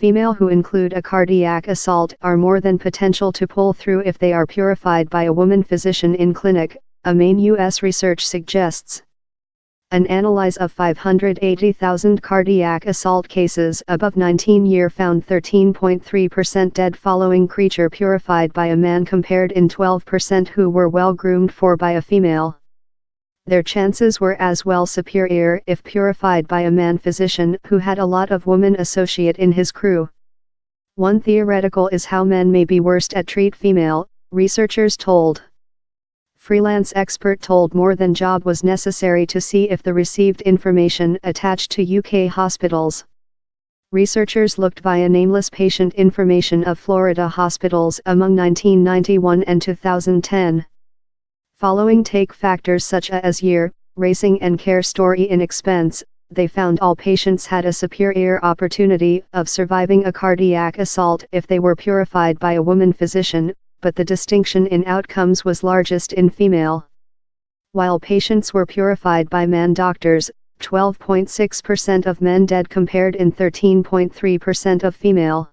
Female who include a cardiac assault are more than potential to pull through if they are purified by a woman physician in clinic, a main U.S. research suggests. An analysis of 580,000 cardiac assault cases above 19 found 13.3% dead following creature purified by a man compared in 12% who were well groomed for by a female. Their chances were as well superior if purified by a man physician who had a lot of women associate in his crew. One theoretical is how men may be worst at treat female, researchers told. Freelance expert told More Than Job was necessary to see if the received information attached to UK hospitals. Researchers looked via nameless patient information of Florida hospitals among 1991 and 2010. Following take factors such as year, racing and care story in expense, they found all patients had a superior opportunity of surviving a cardiac assault if they were purified by a woman physician, but the distinction in outcomes was largest in female. While patients were purified by man doctors, 12.6% of men dead compared in 13.3% of female.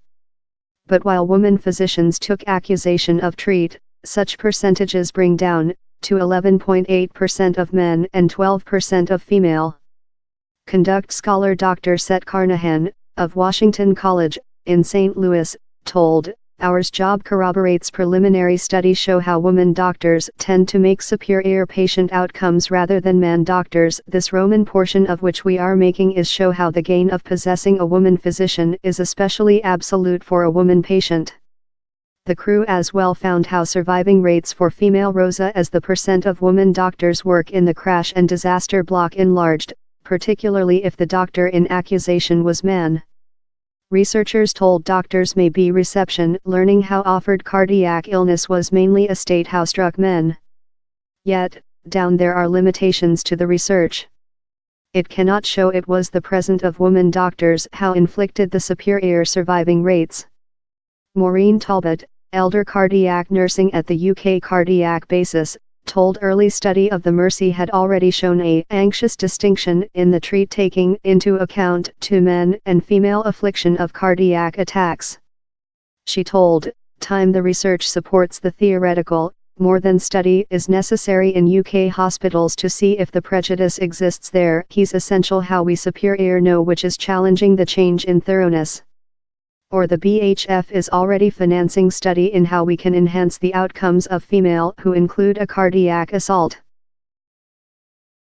But while woman physicians took accusation of treat, such percentages bring down to 11.8% of men and 12% of female. Conduct scholar Dr. Seth Carnahan, of Washington College, in St. Louis, told, "Our job corroborates preliminary studies show how women doctors tend to make superior patient outcomes rather than man doctors. This Roman portion of which we are making is show how the gain of possessing a woman physician is especially absolute for a woman patient." The crew as well found how surviving rates for female Rosa as the percent of women doctors work in the crash and disaster block enlarged, particularly if the doctor in accusation was man. Researchers told doctors may be reception learning how offered cardiac illness was mainly a state how struck men. Yet, down there are limitations to the research. It cannot show it was the present of women doctors how inflicted the superior surviving rates. Maureen Talbot, elder cardiac nursing at the UK Cardiac Basis, told early study of the Mercy had already shown a anxious distinction in the treat taking into account to men and female affliction of cardiac attacks. She told Time the research supports the theoretical, more than study is necessary in UK hospitals to see if the prejudice exists there. He's essential how we superior know which is challenging the change in thoroughness. Or the BHF is already financing study in how we can enhance the outcomes of female who include a cardiac assault.